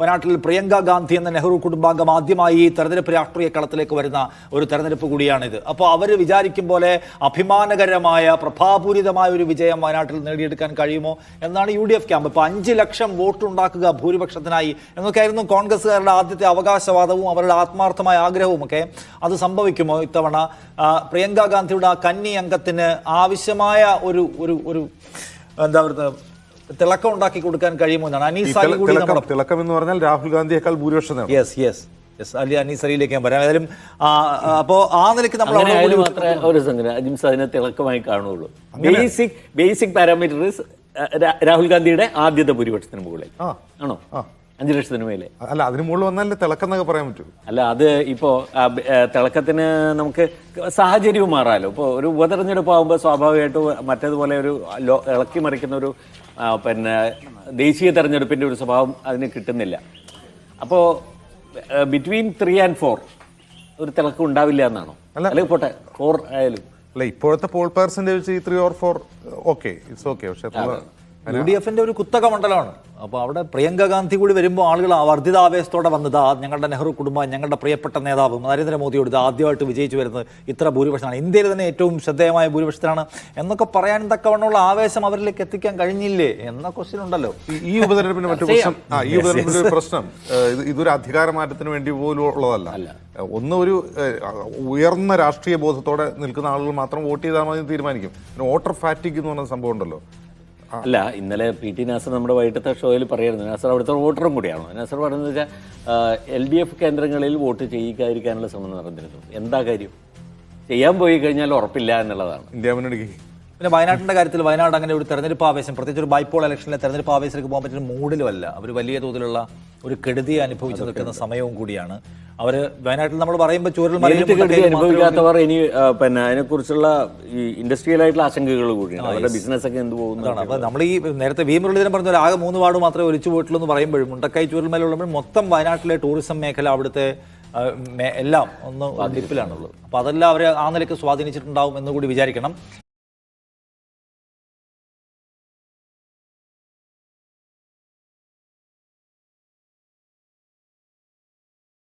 വയനാട്ടിൽ പ്രിയങ്ക ഗാന്ധി എന്ന നെഹ്റു കുടുംബാംഗം ആദ്യമായി തെരഞ്ഞെടുപ്പ് രാഷ്ട്രീയ കളത്തിലേക്ക് വരുന്ന ഒരു തെരഞ്ഞെടുപ്പ് കൂടിയാണിത്. അപ്പോൾ അവർ വിചാരിക്കും പോലെ അഭിമാനകരമായ പ്രഭാപൂരിതമായ ഒരു വിജയം വയനാട്ടിൽ നേടിയെടുക്കാൻ കഴിയുമോ എന്നാണ് UDF ക്യാമ്പ്. ഇപ്പോൾ 5 ലക്ഷം വോട്ട് ഉണ്ടാക്കുക ഭൂരിപക്ഷത്തിനായി എന്നൊക്കെയായിരുന്നു കോൺഗ്രസ്സുകാരുടെ ആദ്യത്തെ അവകാശവാദവും അവരുടെ ആത്മാർത്ഥമായ ആഗ്രഹവും ഒക്കെ. അത് സംഭവിക്കുമോ ഇത്തവണ? പ്രിയങ്ക ഗാന്ധിയുടെ കന്നി അംഗത്തിന് ആവശ്യമായ ഒരു ഒരു ഒരു എന്താ പറയുക തിളക്കം ഉണ്ടാക്കി കൊടുക്കാൻ കഴിയുമോ എന്നാണ് അനീസ് അലി കൂടി. തിളക്കം എന്ന് പറഞ്ഞാൽ രാഹുൽ ഗാന്ധിയേക്കാൾ ഭൂരിപക്ഷം അനീസ് അലിയിലേക്ക് ഞാൻ പറയാം. ഏതായാലും അപ്പോ ആ നിലയ്ക്ക് നമ്മൾ ഒരു സംഗതി അജിംസ് അതിനെ തിളക്കമായി കാണുള്ളൂ. ബേസിക് പാരാമീറ്റർ രാഹുൽ ഗാന്ധിയുടെ ആദ്യത്തെ ഭൂരിപക്ഷത്തിന് മുകളിൽ ആണോ? 5 ലക്ഷത്തിന് മേലെ അല്ല, അതിന് മുകളിൽ വന്നാലേ തിളക്കം എന്നൊക്കെ പറയാൻ പറ്റൂ. അല്ല, അത് ഇപ്പോ തിളക്കത്തിന് നമുക്ക് സാഹചര്യവും മാറാലോ. ഇപ്പോൾ ഒരു ഉപതെരഞ്ഞെടുപ്പ് ആകുമ്പോൾ സ്വാഭാവികമായിട്ടും മറ്റേതുപോലെ ഒരു ഇളക്കി മറിക്കുന്ന ഒരു പിന്നെ ദേശീയ തെരഞ്ഞെടുപ്പിന്റെ ഒരു സ്വഭാവം അതിന് കിട്ടുന്നില്ല. അപ്പോൾ ബിറ്റ്വീൻ 3 and 4 ഒരു തിളക്കം ഉണ്ടാവില്ല എന്നാണോ? അല്ലെങ്കിൽ പോട്ടെ 4 ആയാലും അല്ല, ഇപ്പോഴത്തെ poll percentage 3 or 4 okay, it's okay. പക്ഷേ UDFന്റെ ഒരു കുത്തക മണ്ഡലമാണ്. അപ്പോൾ അവിടെ പ്രിയങ്ക ഗാന്ധി കൂടി വരുമ്പോൾ ആളുകൾ വർദ്ധിതാവേശത്തോടെ വന്നതാ ഞങ്ങളുടെ നെഹ്റു കുടുംബം, ഞങ്ങളുടെ പ്രിയപ്പെട്ട നേതാവ് നരേന്ദ്രമോദിയോട് ഇത് ആദ്യമായിട്ട് വിജയിച്ചു വരുന്നത് ഇത്ര ഭൂരിപക്ഷമാണ്, ഇന്ത്യയിൽ തന്നെ ഏറ്റവും ശ്രദ്ധേയമായ ഭൂരിപക്ഷത്തിലാണ് എന്നൊക്കെ പറയാൻ തക്കവണ്ണമുള്ള ആവേശം അവരിലേക്ക് എത്തിക്കാൻ കഴിഞ്ഞില്ലേ എന്ന ക്വസ്റ്റ്യൻ ഉണ്ടല്ലോ. ഈ ഉപതെരഞ്ഞെടുപ്പിന് മറ്റു പ്രശ്നം ഇതൊരു അധികാര മാറ്റത്തിന് വേണ്ടി പോലും ഉള്ളതല്ല. ഒന്ന് ഒരു ഉയർന്ന രാഷ്ട്രീയ ബോധത്തോടെ നിൽക്കുന്ന ആളുകൾ മാത്രം വോട്ട് ചെയ്താൽ മതി തീരുമാനിക്കും. വോട്ടർ ഫാറ്റിക് എന്ന് പറഞ്ഞ സംഭവം ഉണ്ടല്ലോ. അല്ല, ഇന്നലെ PT നാസർ നമ്മുടെ വൈകിട്ടത്തെ ഷോയിൽ പറയായിരുന്നു. നാസർ അവിടുത്തെ വോട്ടറും കൂടിയാണോ? നാസർ പറയുന്നത് വെച്ചാൽ LDF കേന്ദ്രങ്ങളിൽ വോട്ട് ചെയ്യിക്കാതിരിക്കാനുള്ള ശ്രമം നടന്നിരുന്നു. എന്താ കാര്യം? ചെയ്യാൻ പോയി കഴിഞ്ഞാൽ ഉറപ്പില്ല എന്നുള്ളതാണ്. ഇന്ത്യ മുന്നണിക്ക് പിന്നെ വയനാട്ടിൻ്റെ കാര്യത്തിൽ വയനാട് അങ്ങനെ ഒരു തെരഞ്ഞെടുപ്പ് ആവേശം, പ്രത്യേകിച്ച് ഒരു ബൈപോൾ ഇലക്ഷനിലെ തെരഞ്ഞെടുപ്പ് ആവേശത്തിലേക്ക് പോകാൻ പറ്റുന്ന മൂഡിലുമല്ല. അവർ വലിയ തോതിലുള്ള ഒരു കെടുതി അനുഭവിച്ചു നിൽക്കുന്ന സമയവും കൂടിയാണ്. അവർ വയനാട്ടിൽ നമ്മൾ പറയുമ്പോൾ അനുഭവിക്കാത്തവർ ഇനി പിന്നെ അതിനെക്കുറിച്ചുള്ള ഈ ഇൻഡസ്ട്രിയലായിട്ടുള്ള ആശങ്കകൾ കൂടിയാണ്. അവരുടെ ബിസിനസ് ഒക്കെ എന്ത് പോകുന്നതാണ്. അപ്പോൾ നമ്മൾ ഈ നേരത്തെ V മുരളീധരൻ പറഞ്ഞ ആകെ 3 വാർഡ് മാത്രമേ ഒലിച്ചു പോയിട്ടുള്ളൂ എന്ന് പറയുമ്പോഴും മുണ്ടക്കൈ ചൂരൽമലയുള്ളപ്പോൾ മൊത്തം വയനാട്ടിലെ ടൂറിസം മേഖല അവിടുത്തെ എല്ലാം ഒന്ന് ഡിപ്പിലാണുള്ളത്. അപ്പോൾ അതെല്ലാം അവരെ ആ നിലയ്ക്ക് സ്വാധീനിച്ചിട്ടുണ്ടാവും എന്നുകൂടി വിചാരിക്കണം.